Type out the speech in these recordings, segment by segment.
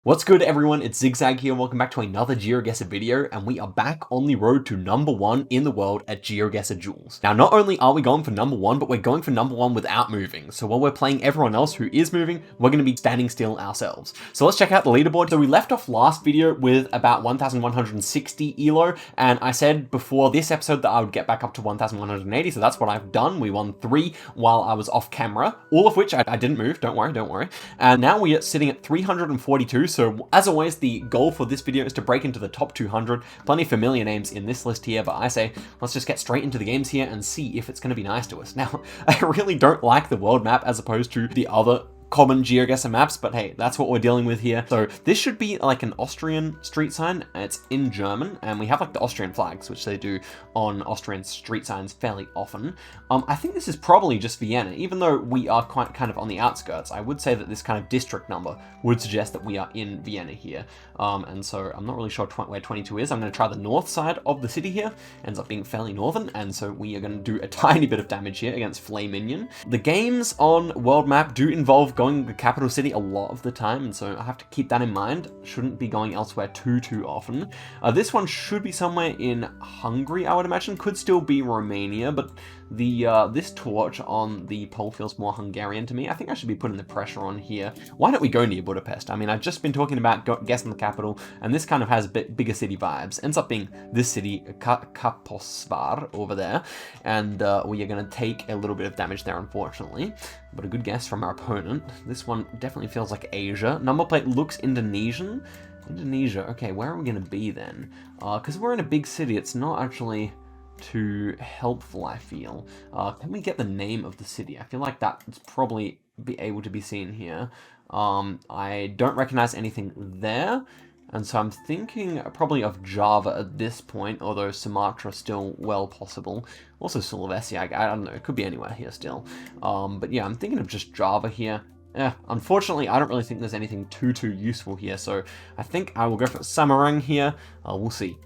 What's good, everyone? It's Zigzag here. Welcome back to another Geoguessr video, and we are back on the road to #1 in the world at Geoguessr Duels. Now, not only are we going for #1, but we're going for #1 without moving. So while we're playing everyone else who is moving, we're going to be standing still ourselves. So let's check out the leaderboard. So we left off last video with about 1,160 elo, and I said before this episode that I would get back up to 1,180. So that's what I've done. We won 3 while I was off camera, all of which I didn't move. Don't worry. And now we are sitting at 342. So as always, the goal for this video is to break into the top 200. Plenty of familiar names in this list here, but I say let's just get straight into the games here and see if it's going to be nice to us. Now, I really don't like the world map as opposed to the other common Geoguessr maps, but hey, that's what we're dealing with here. So this should be like an Austrian street sign. It's in German, and we have like the Austrian flags, which they do on Austrian street signs fairly often. I think this is probably just Vienna, even though we are quite kind of on the outskirts. I would say that this kind of district number would suggest that we are in Vienna here. And so I'm not really sure where 22 is. I'm going to try the north side of the city here. Ends up being fairly northern, and so we are going to do a tiny bit of damage here against Flame Minion. The games on world map do involve going to the capital city a lot of the time, and so I have to keep that in mind. Shouldn't be going elsewhere too often. This one should be somewhere in Hungary, I would imagine. Could still be Romania, but the this torch on the pole feels more Hungarian to me. I think I should be putting the pressure on here. Why don't we go near Budapest? I mean, I've just been talking about guessing the capital, and this kind of has a bit bigger city vibes. Ends up being this city, Kaposvar, over there, and we are going to take a little bit of damage there, unfortunately. But a good guess from our opponent. This one definitely feels like Asia. Number plate looks Indonesian. Indonesia. Okay, where are we going to be then? Because we're in a big city, it's not actually too helpful, I feel. Can we get the name of the city? I feel like that's probably be able to be seen here. I don't recognize anything there, and so I'm thinking probably of Java at this point, although Sumatra still well possible. Also Sulawesi, I don't know, it could be anywhere here still. But yeah, I'm thinking of just Java here. Unfortunately, I don't really think there's anything too useful here, so I think I will go for Samarang here. We'll see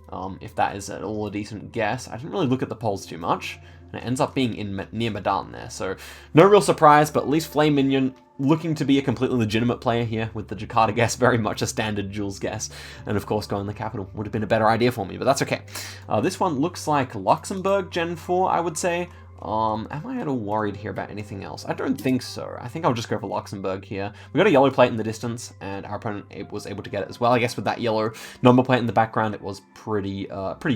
if that is at all a decent guess. I didn't really look at the polls too much, and it ends up being near Medan there, so no real surprise, but at least Flame Minion looking to be a completely legitimate player here, with the Jakarta guess very much a standard Jules guess, and of course going the capital would have been a better idea for me, but that's okay. This one looks like Luxembourg Gen 4, I would say. Am I at all worried here about anything else? I don't think so. I think I'll just go for Luxembourg here. We got a yellow plate in the distance, and our opponent was able to get it as well. I guess with that yellow number plate in the background, it was pretty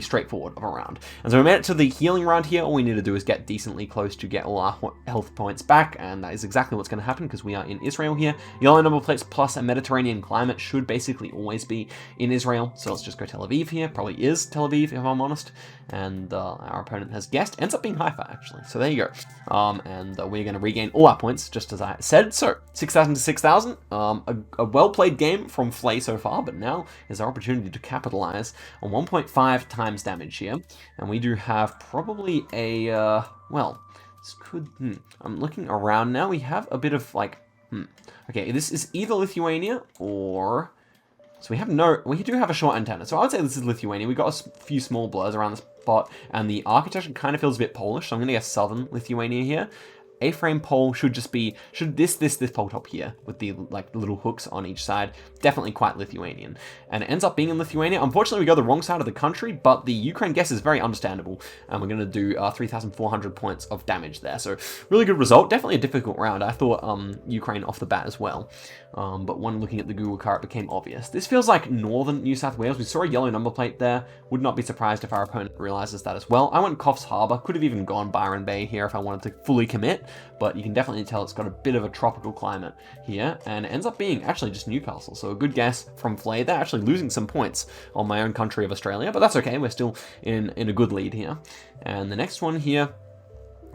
straightforward of a round. And so we made it to the healing round here. All we need to do is get decently close to get all our health points back, and that is exactly what's going to happen because we are in Israel here. Yellow number plates plus a Mediterranean climate should basically always be in Israel. So let's just go Tel Aviv here. Probably is Tel Aviv, if I'm honest. And our opponent has guessed. Ends up being Haifa, actually. So there you go. And we're going to regain all our points, just as I said. So 6,000 to 6,000. A well-played game from Flay so far, but now is our opportunity to capitalize on 1.5 times damage here. And we do have probably a, well, this could, I'm looking around now. We have a bit of like, okay, this is either Lithuania or... So we do have a short antenna. So I would say this is Lithuania. We got a few small blurs around the spot, and the architecture kind of feels a bit Polish. So I'm going to guess southern Lithuania here. A-frame pole should just be, this pole top here with the like little hooks on each side, definitely quite Lithuanian. And it ends up being in Lithuania. Unfortunately, we go the wrong side of the country, but the Ukraine guess is very understandable. And we're going to do 3,400 points of damage there. So really good result. Definitely a difficult round. I thought Ukraine off the bat as well. But when looking at the Google car, it became obvious. This feels like northern New South Wales. We saw a yellow number plate there. Would not be surprised if our opponent realizes that as well. I went Coffs Harbour. Could have even gone Byron Bay here if I wanted to fully commit. But you can definitely tell it's got a bit of a tropical climate here, and it ends up being actually just Newcastle. So a good guess from Flay. They're actually losing some points on my own country of Australia, but that's okay. We're still in a good lead here. And the next one here,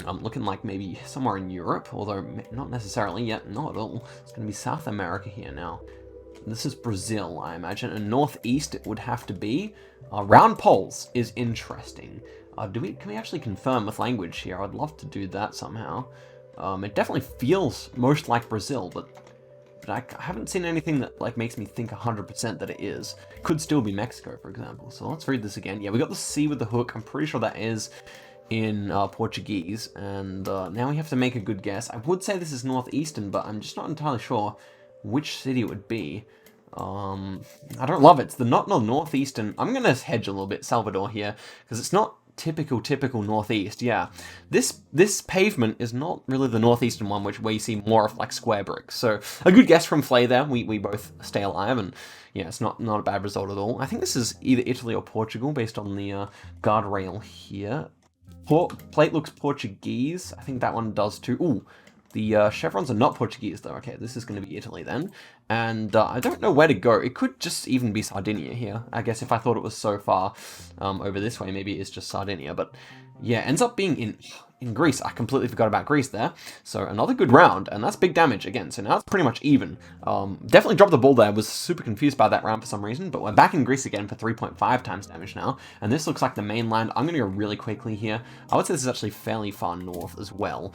I'm looking like maybe somewhere in Europe, although not necessarily yet, not at all. It's going to be South America here now. This is Brazil, I imagine, and northeast it would have to be. Round poles is interesting. Can we actually confirm with language here? I'd love to do that somehow. It definitely feels most like Brazil, but I haven't seen anything that like makes me think 100% that it is. Could still be Mexico, for example. So let's read this again. Yeah, we got the C with the hook. I'm pretty sure that is in Portuguese, and now we have to make a good guess. I would say this is northeastern, but I'm just not entirely sure which city it would be. I don't love it. It's the not the northeastern. I'm gonna hedge a little bit Salvador here because it's not typical northeast. Yeah, this pavement is not really the northeastern one, where you see more of like square bricks. So a good guess from Flay there. We both stay alive, and yeah, it's not a bad result at all. I think this is either Italy or Portugal based on the guardrail here. Plate looks Portuguese. I think that one does too. Ooh. The chevrons are not Portuguese, though. Okay, this is going to be Italy then. And I don't know where to go. It could just even be Sardinia here. I guess if I thought it was so far over this way, maybe it's just Sardinia. But yeah, ends up being in Greece. I completely forgot about Greece there. So another good round, and that's big damage again. So now it's pretty much even. Definitely dropped the ball there. Was super confused by that round for some reason, but we're back in Greece again for 3.5 times damage now. And this looks like the mainland. I'm going to go really quickly here. I would say this is actually fairly far north as well.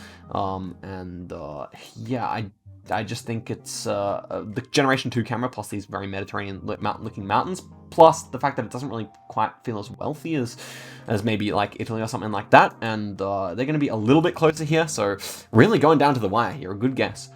Yeah, I just think it's the Generation 2 camera plus these very Mediterranean-looking mountains, plus the fact that it doesn't really quite feel as wealthy as maybe like Italy or something like that, and they're going to be a little bit closer here, so really going down to the wire here. A good guess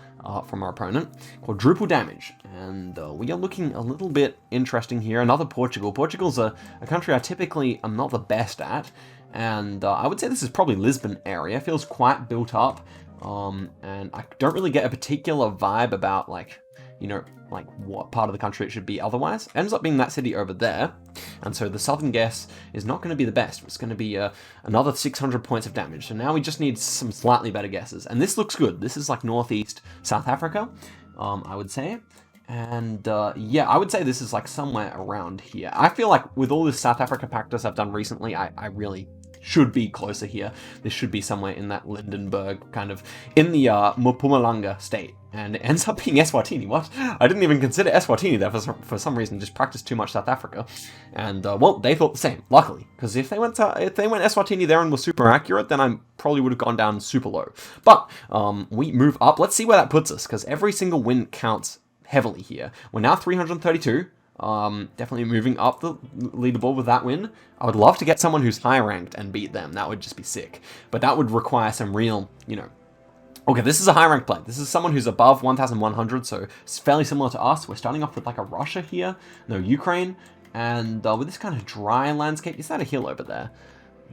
from our opponent. Quadruple damage, and we are looking a little bit interesting here. Another Portugal. Portugal's a country I typically am not the best at, and I would say this is probably Lisbon area. Feels quite built up. And I don't really get a particular vibe about, like, you know, like what part of the country it should be otherwise. It ends up being that city over there, and so the southern guess is not going to be the best. It's going to be another 600 points of damage. So now we just need some slightly better guesses, and this looks good. This is like northeast South Africa, I would say. And yeah, I would say this is like somewhere around here. I feel like with all this South Africa practice I've done recently, I really should be closer here. This should be somewhere in that Lindenberg, kind of in the Mpumalanga state. And it ends up being Eswatini. What? I didn't even consider Eswatini there for some reason. Just practiced too much South Africa, and well, they thought the same. Luckily, because if they went Eswatini there and were super accurate, then I probably would have gone down super low. But we move up. Let's see where that puts us, because every single win counts heavily here. We're now 332. Definitely moving up the leaderboard with that win. I would love to get someone who's high ranked and beat them. That would just be sick. But that would require some real, you know. Okay, this is a high ranked player. This is someone who's above 1,100, so it's fairly similar to us. We're starting off with like a Russia here, no, Ukraine, and with this kind of dry landscape. Is that a hill over there?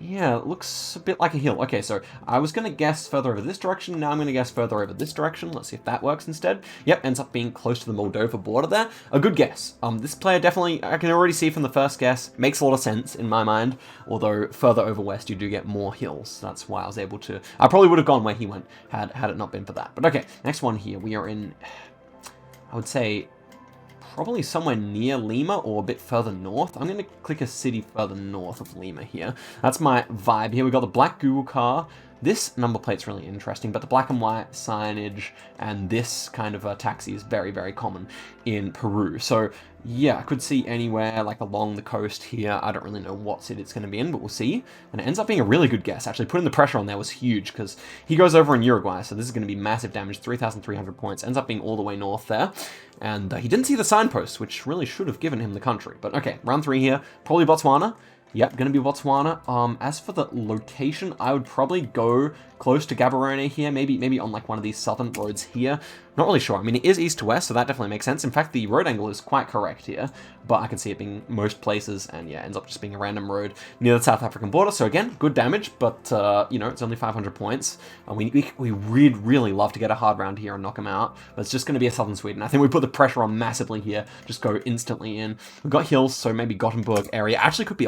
Yeah, it looks a bit like a hill. Okay, so I was going to guess further over this direction. Now I'm going to guess further over this direction. Let's see if that works instead. Yep, ends up being close to the Moldova border there. A good guess. This player definitely, I can already see from the first guess, makes a lot of sense in my mind. Although further over west, you do get more hills. That's why I was able to... I probably would have gone where he went had it not been for that. But okay, next one here. We are in, I would say, probably somewhere near Lima or a bit further north. I'm going to click a city further north of Lima here. That's my vibe here. We've got the black Google car. This number plate's really interesting, but the black and white signage and this kind of a taxi is very, very common in Peru. So yeah, I could see anywhere like along the coast here. I don't really know what city it's going to be in, but we'll see. And it ends up being a really good guess. Actually, putting the pressure on there was huge because he goes over in Uruguay, so this is going to be massive damage, 3,300 points. Ends up being all the way north there. And he didn't see the signpost, which really should have given him the country. But okay, round 3 here. Probably Botswana. Yep, going to be Botswana. As for the location, I would probably go close to Gaborone here, maybe on like one of these southern roads here. Not really sure. I mean, it is east to west, so that definitely makes sense. In fact, the road angle is quite correct here, but I can see it being most places, and yeah, ends up just being a random road near the South African border. So again, good damage, but you know, it's only 500 points. And we really love to get a hard round here and knock him out, but it's just going to be a southern Sweden. I think we put the pressure on massively here, just go instantly in. We've got hills, so maybe Gothenburg area. Actually, could be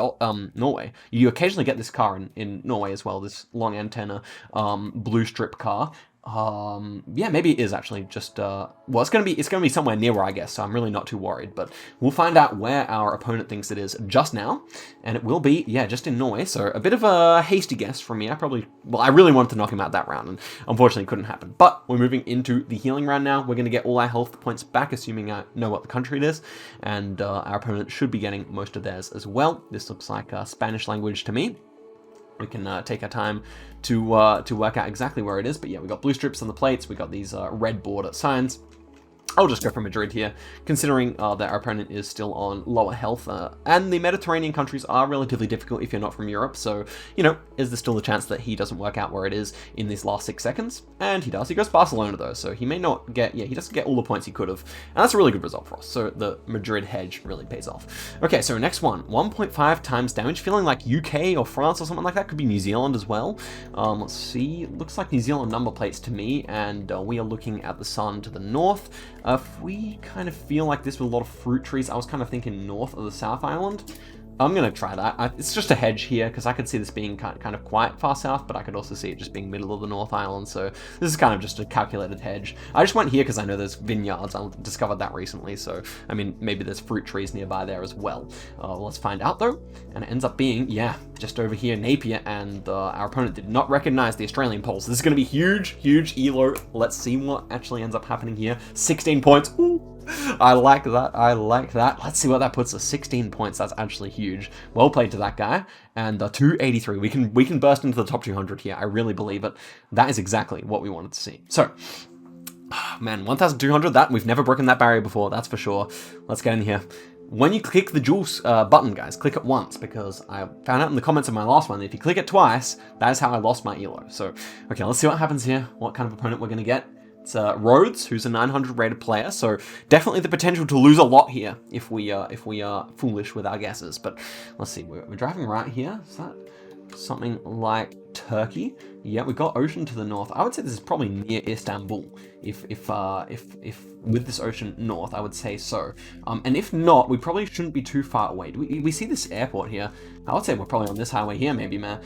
Norway. You occasionally get this car in Norway as well, this long antenna blue strip car. Yeah, maybe it is actually just well, it's gonna be somewhere near where I guess, so I'm really not too worried, but we'll find out where our opponent thinks it is just now, and it will be, yeah, just in Norway. So a bit of a hasty guess from me. I really wanted to knock him out that round, and unfortunately couldn't happen. But we're moving into the healing round now. We're gonna get all our health points back, assuming I know what the country it is, and our opponent should be getting most of theirs as well. This looks like Spanish language to me. We can take our time to work out exactly where it is. But yeah, we got blue strips on the plates. We got these red border signs. I'll just go for Madrid here, considering that our opponent is still on lower health, and the Mediterranean countries are relatively difficult if you're not from Europe, so, you know, is there still a chance that he doesn't work out where it is in these last 6 seconds? And he does. He goes Barcelona, though, so he may not get, yeah, he doesn't get all the points he could have, and that's a really good result for us, so the Madrid hedge really pays off. Okay, so next one, 1.5 times damage, feeling like UK or France or something like that, could be New Zealand as well. Let's see, looks like New Zealand number plates to me, and we are looking at the sun to the north. If we kind of feel like this with a lot of fruit trees, I was kind of thinking north of the South Island. I'm going to try that. It's just a hedge here, because I could see this being kind of quite far south, but I could also see it just being middle of the North Island, so this is kind of just a calculated hedge. I just went here because I know there's vineyards. I discovered that recently, so, I mean, maybe there's fruit trees nearby there as well. Let's find out, though, and it ends up being, yeah, just over here, Napier, and our opponent did not recognize the Australian poles. This is going to be huge, huge elo. Let's see what actually ends up happening here. 16 points. Ooh. I like that. I like that. Let's see what that puts us. 16 points. That's actually huge. Well played to that guy. And 283. We can burst into the top 200 here. I really believe it. That is exactly what we wanted to see. So, man, 1,200. That we've never broken that barrier before. That's for sure. Let's get in here. When you click the Duels button, guys, click it once, because I found out in the comments of my last one that if you click it twice, that is how I lost my elo. So, okay, let's see what happens here. What kind of opponent we're going to get. It's Rhodes, who's a 900 rated player, so definitely the potential to lose a lot here if we are foolish with our guesses. But let's see, we're driving right here. Is that something like Turkey? Yeah, we've got ocean to the north. I would say this is probably near Istanbul. If with this ocean north, I would say so. And if not, we probably shouldn't be too far away. We see this airport here. I would say we're probably on this highway here, maybe, man.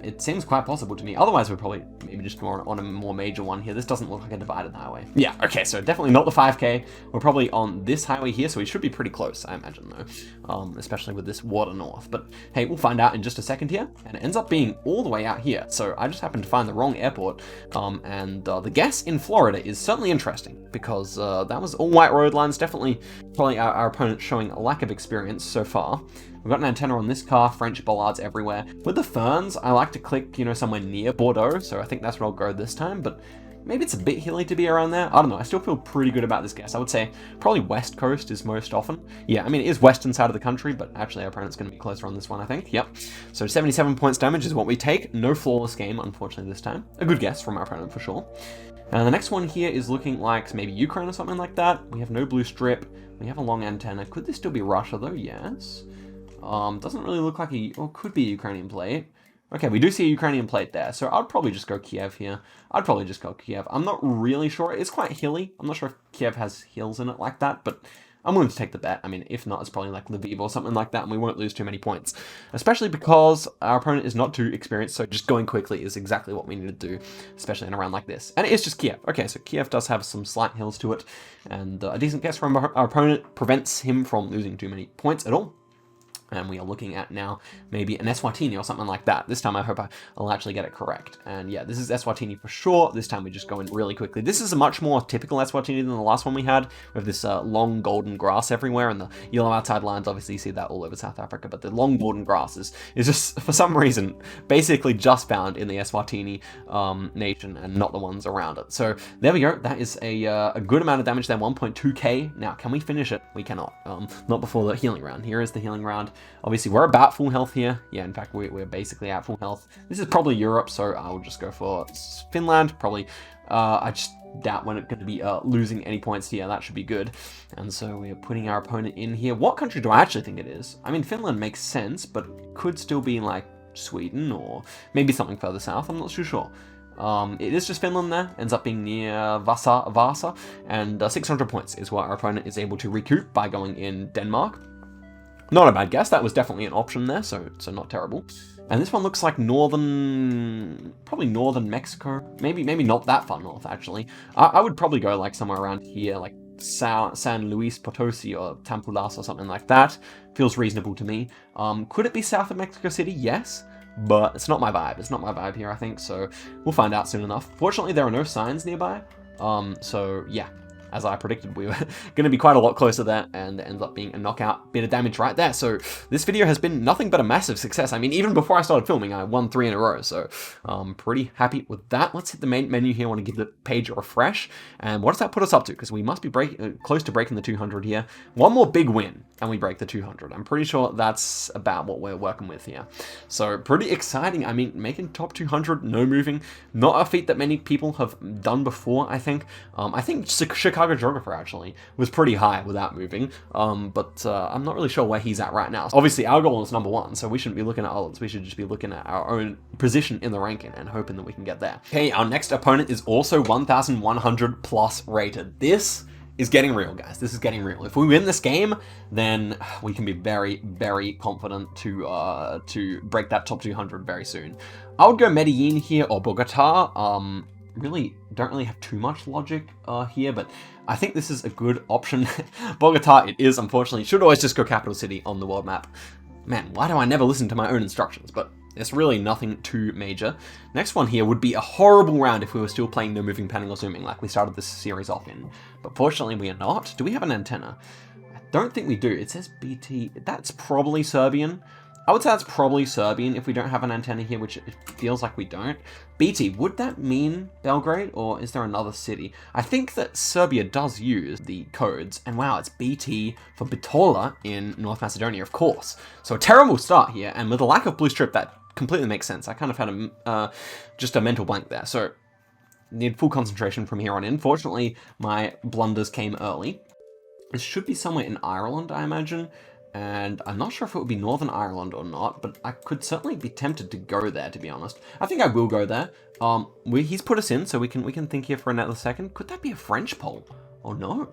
It seems quite possible to me. Otherwise, we're probably maybe just more on a more major one here. This doesn't look like a divided highway. Yeah, okay, so definitely not the 5K. We're probably on this highway here, so we should be pretty close, I imagine, though. Especially with this water north. But hey, we'll find out in just a second here. And it ends up being all the way out here. So I just happened to find the wrong airport. And the guess in Florida is certainly interesting, because that was all white road lines. Definitely probably our opponent showing a lack of experience so far. We've got an antenna on this car, French bollards everywhere. With the ferns, I like to click, you know, somewhere near Bordeaux, so I think that's where I'll go this time, but maybe it's a bit hilly to be around there. I don't know, I still feel pretty good about this guess. I would say probably West Coast is most often. Yeah, I mean, it is western side of the country, but actually our opponent's going to be closer on this one, I think. Yep. So 77 points damage is what we take. No flawless game, unfortunately, this time. A good guess from our opponent, for sure. And the next one here is looking like maybe Ukraine or something like that. We have no blue strip. We have a long antenna. Could this still be Russia, though? Yes. Doesn't really look like or could be a Ukrainian plate. Okay, we do see a Ukrainian plate there, so I'd probably just go Kiev here. I'd probably just go Kiev. I'm not really sure. It's quite hilly. I'm not sure if Kiev has hills in it like that, but I'm willing to take the bet. I mean, if not, it's probably like Lviv or something like that, and we won't lose too many points. Especially because our opponent is not too experienced, so just going quickly is exactly what we need to do, especially in a round like this. And it is just Kiev. Okay, so Kiev does have some slight hills to it, and a decent guess from our opponent prevents him from losing too many points at all. And we are looking at now maybe an Eswatini or something like that. This time I hope I'll actually get it correct. And yeah, this is Eswatini for sure. This time we just go in really quickly. This is a much more typical Eswatini than the last one we had, with this long golden grass everywhere, and the yellow outside lines. Obviously you see that all over South Africa, but the long golden grass is just, for some reason, basically just found in the Eswatini nation and not the ones around it. So there we go. That is a good amount of damage there, 1.2k. Now, can we finish it? We cannot. Not before the healing round. Here is the healing round. Obviously, we're about full health here. Yeah, in fact, we're basically at full health. This is probably Europe, so I'll just go for Finland. Probably, I just doubt we're going to be losing any points here. That should be good. And so we're putting our opponent in here. What country do I actually think it is? I mean, Finland makes sense, but it could still be like Sweden or maybe something further south. I'm not too sure. It is just Finland there, ends up being near Vasa, and 600 points is what our opponent is able to recoup by going in Denmark. Not a bad guess. That was definitely an option there, so not terrible. And this one looks like probably northern Mexico. Maybe not that far north, actually. I would probably go like somewhere around here, like San Luis Potosi or Tampulas or something like that. Feels reasonable to me. Could it be south of Mexico City? Yes. But it's not my vibe. It's not my vibe here, I think, so we'll find out soon enough. Fortunately, there are no signs nearby. So yeah. as I predicted, we were going to be quite a lot closer there, and it ends up being a knockout bit of damage right there. So this video has been nothing but a massive success. I mean, even before I started filming, I won 3 in a row, so pretty happy with that. Let's hit the main menu here. I want to give the page a refresh, and what does that put us up to? Because we must be close to breaking the 200 here. One more big win, and we break the 200. I'm pretty sure that's about what we're working with here. So pretty exciting. I mean, making top 200, no moving, not a feat that many people have done before, I think. I think Chicago Geographer actually was pretty high without moving, but I'm not really sure where he's at right now. Obviously, our goal is number 1, so we shouldn't be looking at others. We should just be looking at our own position in the ranking and hoping that we can get there. Okay, our next opponent is also 1,100 plus rated. This is getting real, guys. This is getting real. If we win this game, then we can be very, very confident to break that top 200 very soon. I would go Medellin here or Bogota. Really don't really have too much logic here, but I think this is a good option. Bogota, it is, unfortunately. Should always just go capital city on the world map. Man, why do I never listen to my own instructions? But it's really nothing too major. Next one here would be a horrible round if we were still playing no moving, panning, or zooming like we started this series off in. But fortunately we are not. Do we have an antenna? I don't think we do. It says BT. That's probably Serbian. I would say that's probably Serbian if we don't have an antenna here, which it feels like we don't. BT, would that mean Belgrade, or is there another city? I think that Serbia does use the codes, and wow, it's BT for Bitola in North Macedonia, of course. So a terrible start here, and with a lack of blue strip, that completely makes sense. I kind of had just a mental blank there, so need full concentration from here on in. Fortunately, my blunders came early. This should be somewhere in Ireland, I imagine. And I'm not sure if it would be Northern Ireland or not, but I could certainly be tempted to go there, to be honest. I think I will go there. He's put us in, so we can think here for another second. Could that be a French poll? Oh no,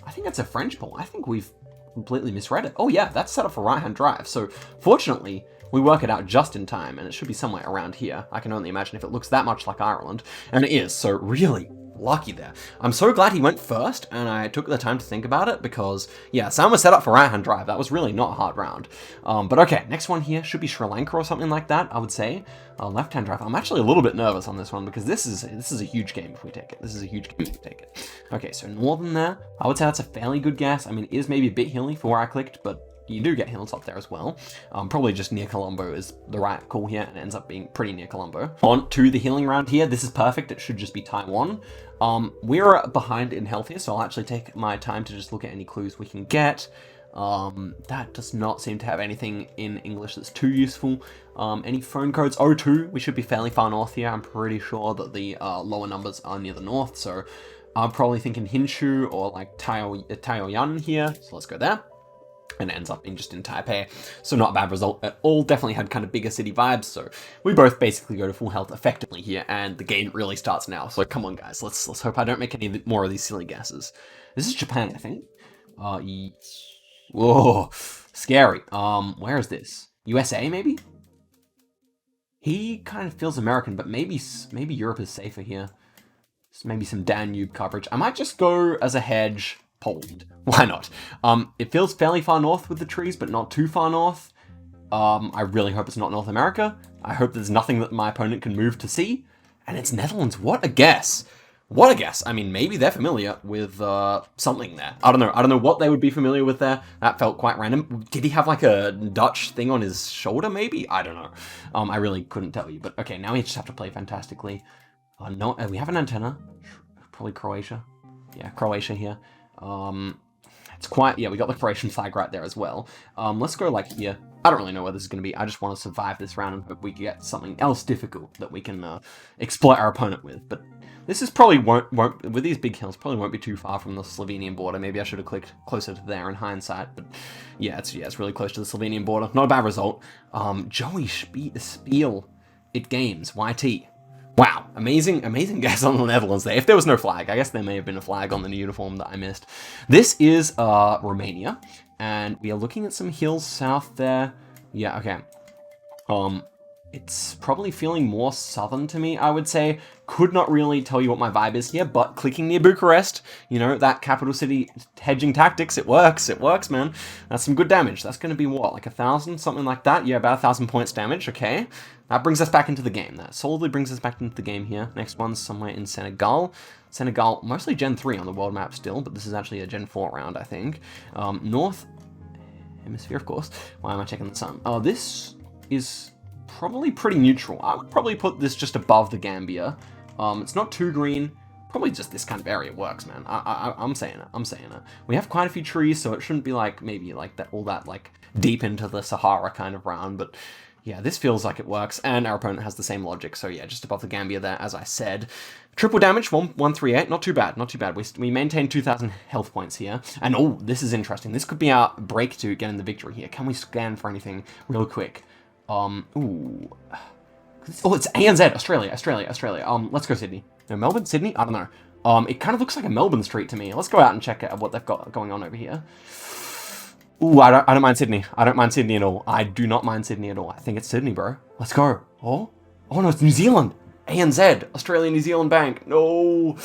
I think that's a French poll. I think we've completely misread it. Oh yeah, that's set up for right-hand drive. So fortunately, we work it out just in time, and it should be somewhere around here. I can only imagine if it looks that much like Ireland, and it is, so really lucky there. I'm so glad he went first, and I took the time to think about it, because, yeah, Sam was set up for right-hand drive. That was really not a hard round. But okay, next one here should be Sri Lanka or something like that, I would say. Left-hand drive. I'm actually a little bit nervous on this one, because this is a huge game if we take it. This is a huge game if we take it. Okay, so northern there. I would say that's a fairly good guess. I mean, it is maybe a bit hilly for where I clicked, but you do get hills up there as well. Probably just near Colombo is the right call here, and it ends up being pretty near Colombo. On to the healing round here. This is perfect. It should just be Taiwan. We're behind in health here, so I'll actually take my time to just look at any clues we can get. That does not seem to have anything in English that's too useful. Any phone codes? O2, we should be fairly far north here. I'm pretty sure that the lower numbers are near the north, so I'm probably thinking Hinshu or like Taoyuan here, so let's go there. And it ends up being just in Taipei, so not a bad result at all. Definitely had kind of bigger city vibes, so we both basically go to full health effectively here, and the game really starts now. So come on, guys, let's hope I don't make any more of these silly guesses. This is Japan, I think. Whoa, scary. Where is this? USA, maybe? He kind of feels American, but maybe Europe is safer here. Maybe some Danube coverage. I might just go as a hedge. Poland. Why not? It feels fairly far north with the trees, but not too far north. I really hope it's not North America. I hope there's nothing that my opponent can move to see. And it's Netherlands. What a guess. What a guess. I mean, maybe they're familiar with something there. I don't know. I don't know what they would be familiar with there. That felt quite random. Did he have like a Dutch thing on his shoulder, maybe? I don't know. I really couldn't tell you. But okay, now we just have to play fantastically. No, we have an antenna. Probably Croatia. Yeah, Croatia here. It's quite, yeah, we got the Croatian flag right there as well. Let's go like here. I don't really know where this is going to be. I just want to survive this round and hope we get something else difficult that we can exploit our opponent with. But this is probably won't with these big hills, probably won't be too far from the Slovenian border. Maybe I should have clicked closer to there in hindsight, but yeah, it's really close to the Slovenian border. Not a bad result. Joey Spiel, it games, YT. Wow, amazing guess on the Netherlands there. If there was no flag, I guess there may have been a flag on the uniform that I missed. This is Romania, and we are looking at some hills south there. Yeah, okay. It's probably feeling more southern to me, I would say. Could not really tell you what my vibe is here, but clicking near Bucharest, you know, that capital city hedging tactics, it works, man. That's some good damage. That's going to be what, like 1,000, something like that? Yeah, about 1,000 points damage, okay. That brings us back into the game. That solidly brings us back into the game here. Next one's somewhere in Senegal. Senegal, mostly Gen 3 on the world map still, but this is actually a Gen 4 round, I think. North Hemisphere, of course. Why am I checking the sun? Oh, this is probably pretty neutral. I would probably put this just above the Gambia. It's not too green. Probably just this kind of area works, man. I'm saying it. I'm saying it. We have quite a few trees, so it shouldn't be like maybe like that all that like deep into the Sahara kind of round. But yeah, this feels like it works, and our opponent has the same logic. So yeah, just above the Gambia there, as I said. Triple damage, 138. Not too bad. Not too bad. We maintain 2,000 health points here. And oh, this is interesting. This could be our break to getting the victory here. Can we scan for anything real quick? Ooh. Oh, it's ANZ, Australia. Let's go Sydney. No, Melbourne, Sydney? I don't know. It kind of looks like a Melbourne street to me. Let's go out and check out what they've got going on over here. Ooh, I don't mind Sydney. I don't mind Sydney at all. I do not mind Sydney at all. I think it's Sydney, bro. Let's go. Oh no, it's New Zealand. ANZ, Australia New Zealand Bank. No.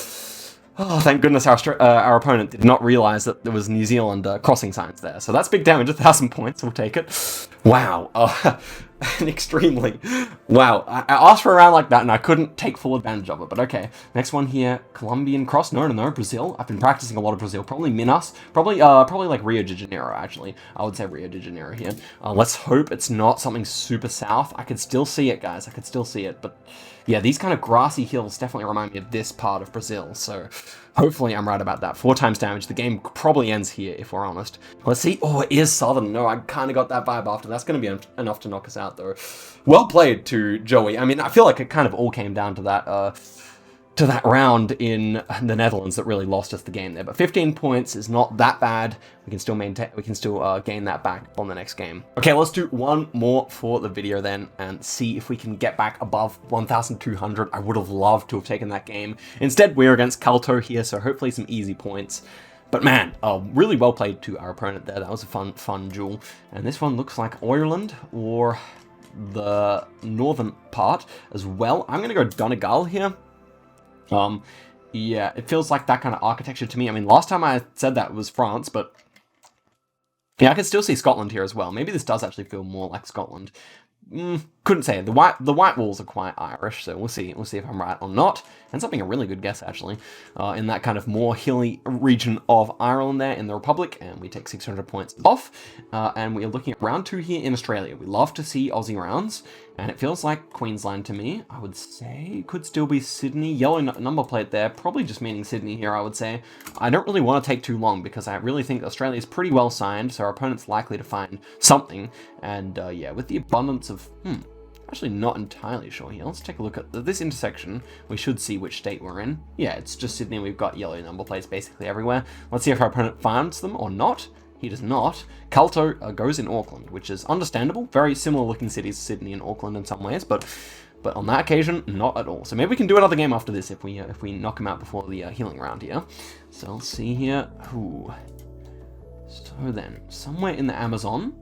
Oh, thank goodness our opponent did not realize that there was New Zealand crossing signs there. So that's big damage, 1,000 points, we'll take it. Wow, extremely. Wow, I asked for a round like that and I couldn't take full advantage of it, but okay. Next one here, Colombian cross, no, Brazil. I've been practicing a lot of Brazil, probably Minas, probably like Rio de Janeiro, actually. I would say Rio de Janeiro here. Let's hope it's not something super south. I could still see it, guys, I could still see it, but yeah, these kind of grassy hills definitely remind me of this part of Brazil, so hopefully I'm right about that. 4 times damage. The game probably ends here, if we're honest. Let's see. Oh, it is southern. No, I kind of got that vibe after. That's going to be enough to knock us out, though. Well played to Joey. I mean, I feel like it kind of all came down to that round in the Netherlands that really lost us the game there. But 15 points is not that bad. We can still gain that back on the next game. Okay, let's do one more for the video then and see if we can get back above 1,200. I would have loved to have taken that game. Instead, we're against Calto here, so hopefully some easy points. But man, really well played to our opponent there. That was a fun duel. And this one looks like Ireland or the northern part as well. I'm going to go Donegal here. Yeah, it feels like that kind of architecture to me. I mean, last time I said that was France, but yeah, I can still see Scotland here as well. Maybe this does actually feel more like Scotland. Couldn't say. The white walls are quite Irish, so we'll see. We'll see if I'm right or not. Ends up being a really good guess, actually, in that kind of more hilly region of Ireland there in the Republic, and we take 600 points off, and we are looking at round 2 here in Australia. We love to see Aussie rounds, and it feels like Queensland to me. I would say could still be Sydney. Yellow number plate there, probably just meaning Sydney here, I would say. I don't really want to take too long because I really think Australia is pretty well signed, so our opponent's likely to find something, and yeah, with the abundance of actually not entirely sure here. Let's take a look at this intersection. We should see which state we're in. Yeah, it's just Sydney. We've got yellow number plates basically everywhere. Let's see if our opponent finds them or not. He does not. Calto goes in Auckland, which is understandable. Very similar looking cities, Sydney and Auckland in some ways, but on that occasion, not at all. So maybe we can do another game after this if we knock him out before the healing round here. So let's see here. Ooh. So then, somewhere in the Amazon,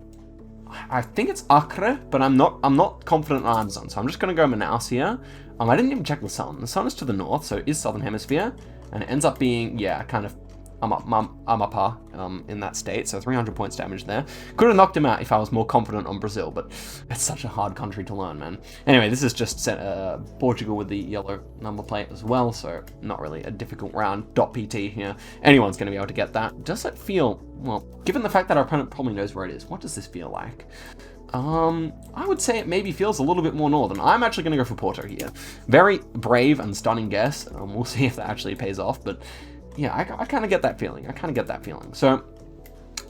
I think it's Acre, but I'm not confident on Amazon, so I'm just going to go Manaus here. I didn't even check the sun. The sun is to the north, so it is Southern Hemisphere, and it ends up being, yeah, kind of Amapá in that state, so 300 points damage there. Could have knocked him out if I was more confident on Brazil, but it's such a hard country to learn, man. Anyway, this is just Portugal with the yellow number plate as well, so not really a difficult round. .pt here. Anyone's going to be able to get that. Does it feel, well, given the fact that our opponent probably knows where it is, what does this feel like? I would say it maybe feels a little bit more northern. I'm actually going to go for Porto here. Very brave and stunning guess. We'll see if that actually pays off, but yeah, I kind of get that feeling. So,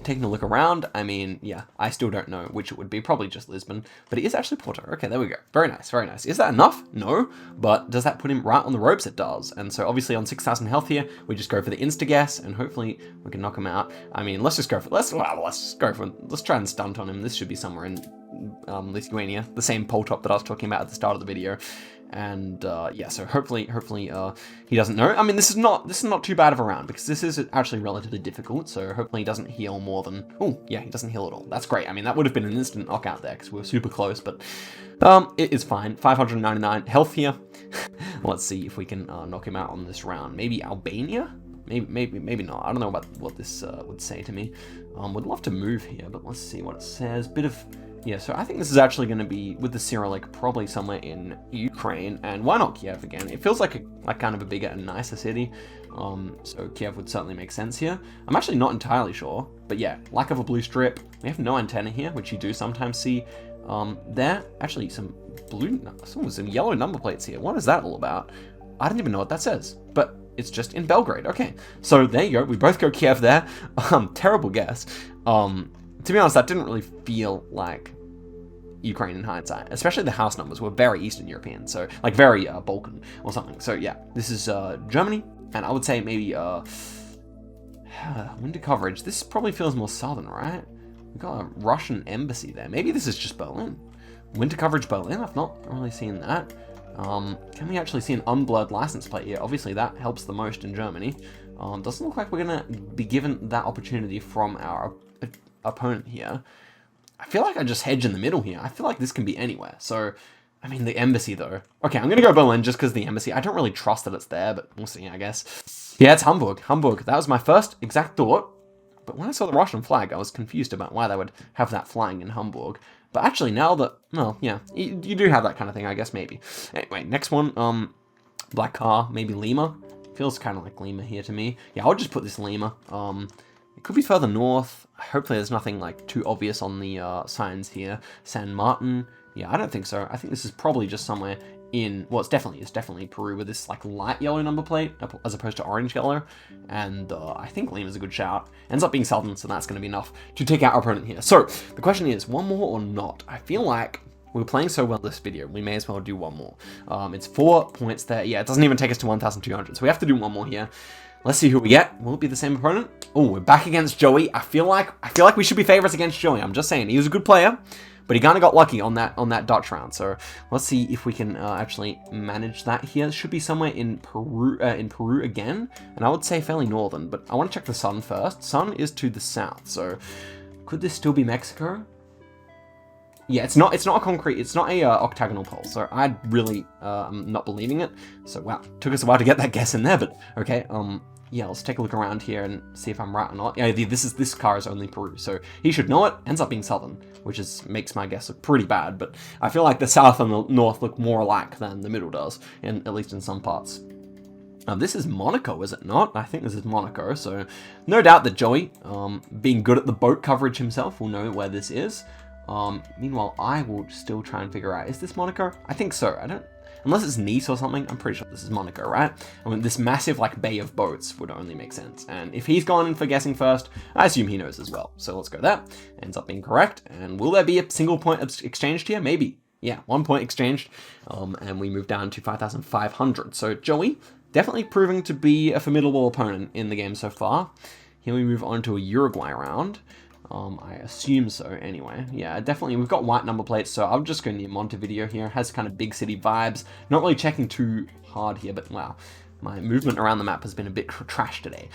taking a look around, I mean, yeah, I still don't know which it would be. Probably just Lisbon, but it is actually Porto. Okay, there we go. Very nice, very nice. Is that enough? No, but does that put him right on the ropes? It does. And so obviously on 6,000 health here, we just go for the insta guess, and hopefully we can knock him out. I mean, let's try and stunt on him. This should be somewhere in Lithuania, the same pole top that I was talking about at the start of the video. And yeah, so hopefully he doesn't know. I mean, this is not too bad of a round because this is actually relatively difficult. So hopefully he doesn't heal more than. Oh yeah, he doesn't heal at all. That's great. I mean, that would have been an instant knockout there because we were super close, but it is fine. 599 health here. Let's see if we can knock him out on this round. Maybe Albania. Maybe not. I don't know about what this would say to me. Would love to move here, but let's see what it says. Bit of. Yeah, so I think this is actually going to be, with the Cyrillic, probably somewhere in Ukraine, and why not Kiev again? It feels like kind of a bigger and nicer city, so Kiev would certainly make sense here. I'm actually not entirely sure, but yeah, lack of a blue strip. We have no antenna here, which you do sometimes see. There, actually some yellow number plates here. What is that all about? I don't even know what that says, but it's just in Belgrade. Okay, so there you go. We both go Kiev there. Terrible guess. To be honest, that didn't really feel like Ukraine in hindsight, especially the house numbers were very Eastern European, so like very Balkan or something. So yeah, this is Germany, and I would say maybe winter coverage. This probably feels more southern, right? We've got a Russian embassy there. Maybe this is just Berlin. Winter coverage Berlin. I've not really seen that. Can we actually see an unblurred license plate here? Obviously, that helps the most in Germany. Doesn't look like we're gonna be given that opportunity from our opponent here. I feel like I just hedge in the middle here. I feel like this can be anywhere. So, I mean, the embassy though. Okay, I'm going to go Berlin just because the embassy. I don't really trust that it's there, but we'll see, I guess. Yeah, it's Hamburg. Hamburg. That was my first exact thought. But when I saw the Russian flag, I was confused about why they would have that flying in Hamburg. But actually, now that, well, yeah, you do have that kind of thing, I guess, maybe. Anyway, next one, black car, maybe Lima. Feels kind of like Lima here to me. Yeah, I'll just put this Lima. It could be further north. Hopefully there's nothing like too obvious on the signs here. San Martin. Yeah, I don't think so. I think this is probably just somewhere in, well, it's definitely Peru with this like light yellow number plate as opposed to orange yellow. And I think Lima's a good shout. Ends up being southern, so that's going to be enough to take out our opponent here. So the question is, one more or not? I feel like we're playing so well this video, we may as well do one more. It's 4 points there. Yeah, it doesn't even take us to 1,200, so we have to do one more here. Let's see who we get. Will it be the same opponent? Oh, we're back against Joey. I feel like we should be favorites against Joey. I'm just saying, he was a good player, but he kind of got lucky on that Dutch round. So let's see if we can actually manage that here. It should be somewhere in Peru again, and I would say fairly northern. But I want to check the sun first. Sun is to the south, so could this still be Mexico? Yeah, it's not a concrete, it's not a octagonal pole, so I really am not believing it. So wow, took us a while to get that guess in there, but okay. Yeah, let's take a look around here and see if I'm right or not. Yeah, this car is only Peru, so he should know it. Ends up being southern, which makes my guess look pretty bad. But I feel like the south and the north look more alike than the middle does, at least in some parts. This is Monaco, is it not? I think this is Monaco, so no doubt that Joey, being good at the boat coverage himself, will know where this is. Meanwhile, I will still try and figure out, is this Monaco? I think so. Unless it's Nice or something, I'm pretty sure this is Monaco, right? I mean, this massive, like, bay of boats would only make sense. And if he's gone in for guessing first, I assume he knows as well. So let's go there. Ends up being correct. And will there be a single point exchanged here? Maybe. Yeah, 1 point exchanged. And we move down to 5,500. So Joey, definitely proving to be a formidable opponent in the game so far. Here we move on to a Uruguay round. I assume so anyway. Yeah, definitely. We've got white number plates, so I'm just going near Montevideo here. Has kind of big city vibes. Not really checking too hard here, but wow. My movement around the map has been a bit trash today.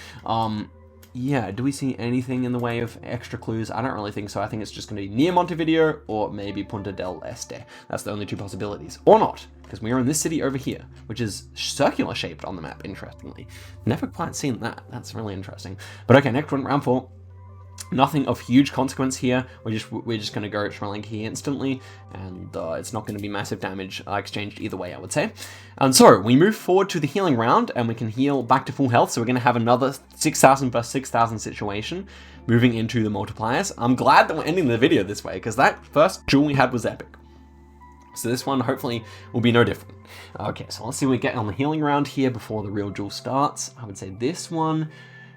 Yeah, do we see anything in the way of extra clues? I don't really think so. I think it's just going to be near Montevideo or maybe Punta del Este. That's the only two possibilities. Or not, because we are in this city over here, which is circular shaped on the map, interestingly. Never quite seen that. That's really interesting. But okay, next one, round 4. Nothing of huge consequence here. We're just going to go Sri Lanka here instantly, and it's not going to be massive damage exchanged either way, I would say. And so we move forward to the healing round, and we can heal back to full health. So we're going to have another 6,000 versus 6,000 situation, moving into the multipliers. I'm glad that we're ending the video this way, because that first duel we had was epic. So this one hopefully will be no different. Okay, so let's see what we get on the healing round here before the real duel starts. I would say this one.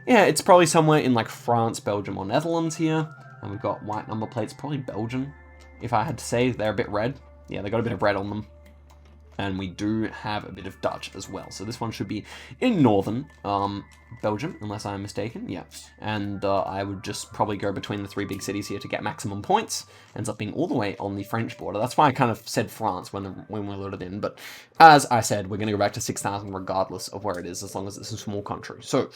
Yeah, it's probably somewhere in like France, Belgium, or Netherlands here. And we've got white number plates, probably Belgian. If I had to say, they're a bit red. Yeah, they got a bit of red on them. And we do have a bit of Dutch as well. So this one should be in northern Belgium, unless I'm mistaken. Yeah. And I would just probably go between the 3 big cities here to get maximum points. Ends up being all the way on the French border. That's why I kind of said France when we loaded in. But as I said, we're going to go back to 6,000 regardless of where it is, as long as it's a small country. So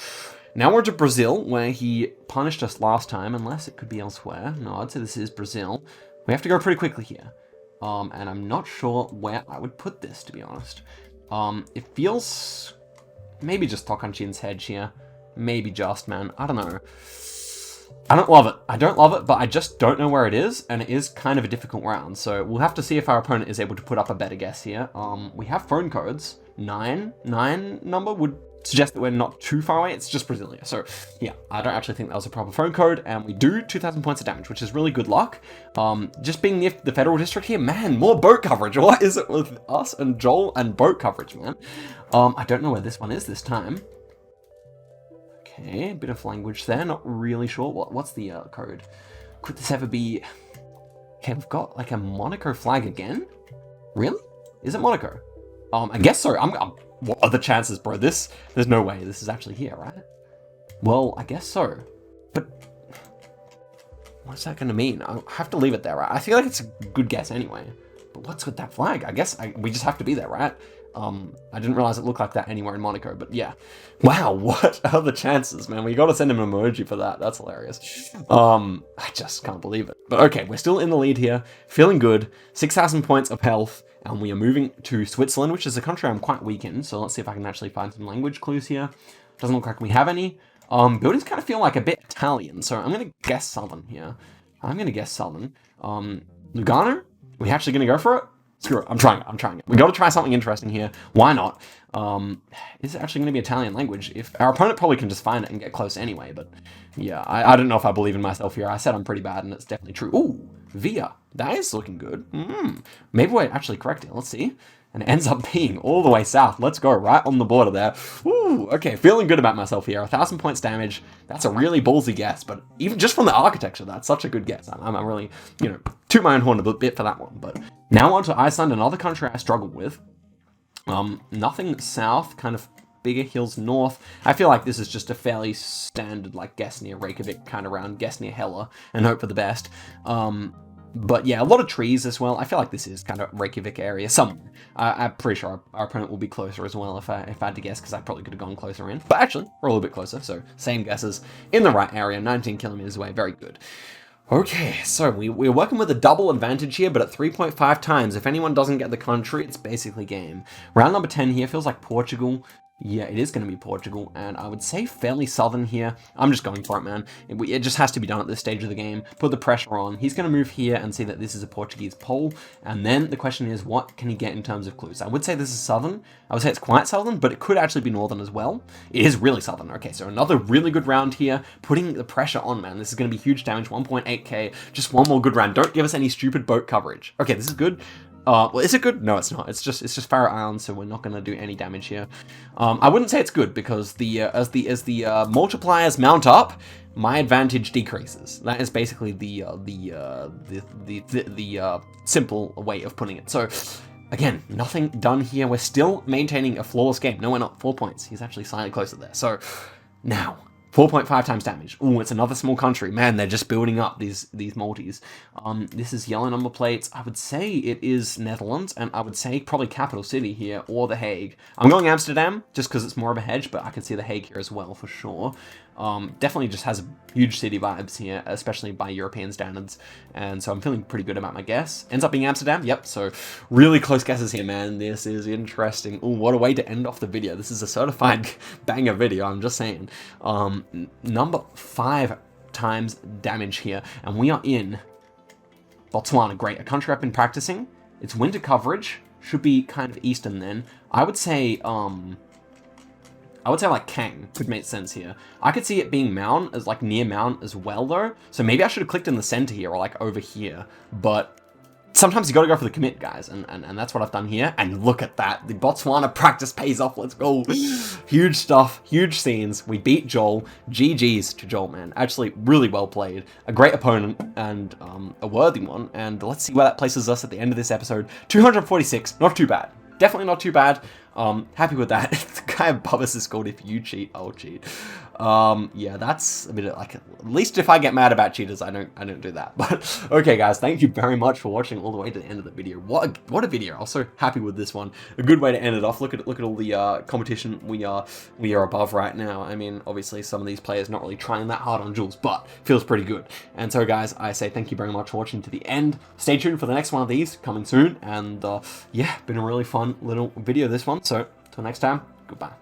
now we're to Brazil, where he punished us last time, unless it could be elsewhere. No, I'd say this is Brazil. We have to go pretty quickly here. And I'm not sure where I would put this, to be honest. It feels... maybe just Tocantins Hedge here. Maybe just, man. I don't know. I don't love it. I don't love it, but I just don't know where it is, and it is kind of a difficult round. So we'll have to see if our opponent is able to put up a better guess here. We have phone codes. 9 number would suggest that we're not too far away. It's just Brasilia. So yeah, I don't actually think that was a proper phone code, and we do 2,000 points of damage, which is really good luck. Just being near the federal district here, man, more boat coverage. What is it with us and Joel and boat coverage, man? I don't know where this one is this time. Okay, a bit of language there, not really sure. What's the code? Could this ever be... okay, we've got like a Monaco flag again? Really? Is it Monaco? I guess so. What are the chances, bro? There's no way this is actually here, right? Well, I guess so. But what's that going to mean? I have to leave it there, right? I feel like it's a good guess anyway. But what's with that flag? I guess we just have to be there, right? I didn't realize it looked like that anywhere in Monaco, but yeah. Wow, what are the chances, man? We got to send him an emoji for that. That's hilarious. I just can't believe it. But okay, we're still in the lead here. Feeling good. 6,000 points of health. And we are moving to Switzerland, which is a country I'm quite weak in. So let's see if I can actually find some language clues here. Doesn't look like we have any. Buildings kind of feel like a bit Italian. So I'm going to guess Southern here. I'm going to guess Southern. Lugano? We actually going to go for it? Screw it. I'm trying it. We got to try something interesting here. Why not? Is it actually going to be Italian language? If our opponent probably can just find it and get close anyway. But yeah, I don't know if I believe in myself here. I said I'm pretty bad, and it's definitely true. Ooh, Via. That is looking good. Maybe we're actually correct here. Let's see. And it ends up being all the way south. Let's go, right on the border there. Ooh, okay, feeling good about myself here. 1,000 points damage. That's a really ballsy guess, but even just from the architecture, that's such a good guess. I'm really, toot my own horn a bit for that one. But now on to Iceland, another country I struggled with. Nothing south, kind of bigger hills north. I feel like this is just a fairly standard, like, guess near Reykjavik kind of round, guess near Hella, and hope for the best. But yeah, a lot of trees as well. I feel like this is kind of Reykjavik area somewhere. I'm pretty sure our opponent will be closer as well if I had to guess, because I probably could have gone closer in. But actually, we're a little bit closer, so same guesses. In the right area, 19 kilometers away, very good. Okay, so we're working with a double advantage here, but at 3.5 times. If anyone doesn't get the country, it's basically game. Round number 10 here feels like Portugal. Yeah, it is going to be Portugal, and I would say fairly southern here. I'm just going for it, man. It just has to be done at this stage of the game. Put the pressure on. He's going to move here and see that this is a Portuguese pole, and then the question is, what can he get in terms of clues? I would say this is southern. I would say it's quite southern, but it could actually be northern as well. It is really southern. Okay, so another really good round here. Putting the pressure on, man. This is going to be huge damage, 1.8k. Just one more good round. Don't give us any stupid boat coverage. Okay, this is good. Well, is it good? No, it's not. It's just Faroe Islands, so we're not going to do any damage here. I wouldn't say it's good because as the multipliers mount up, my advantage decreases. That is basically the simple way of putting it. So again, nothing done here. We're still maintaining a flawless game. No, we're not. 4 points. He's actually slightly closer there. So now 4.5 times damage. Ooh, it's another small country. Man, they're just building up these multis. This is yellow number plates. I would say it is Netherlands, and I would say probably capital city here, or The Hague. I'm going Amsterdam, just because it's more of a hedge, but I can see The Hague here as well, for sure. Definitely just has huge city vibes here, especially by European standards, and so I'm feeling pretty good about my guess. Ends up being Amsterdam, yep, so really close guesses here, man. This is interesting. Ooh, what a way to end off the video. This is a certified banger video, I'm just saying. Number 5 times damage here, and we are in Botswana. Great, a country I've been practicing. It's winter coverage, should be kind of eastern then. I would say like Kang could make sense here. I could see it being Mount, as like near Mount as well though. So maybe I should have clicked in the center here or like over here. But sometimes you got to go for the commit, guys. And that's what I've done here. And look at that. The Botswana practice pays off. Let's go. Huge stuff. Huge scenes. We beat Joel. GG's to Joel, man. Actually, really well played. A great opponent and a worthy one. And let's see where that places us at the end of this episode. 246. Not too bad. definitely not too bad. Happy with that. The guy above us is called "If you cheat, I'll cheat." Yeah, that's a bit of, like, at least if I get mad about cheaters, I don't do that. But okay, guys, thank you very much for watching all the way to the end of the video. What a video! I was so happy with this one. A good way to end it off. Look at all the competition we are above right now. I mean, obviously some of these players not really trying that hard on Jules, but feels pretty good. And so, guys, I say thank you very much for watching to the end. Stay tuned for the next one of these coming soon. And yeah, been a really fun little video this one. So till next time, goodbye.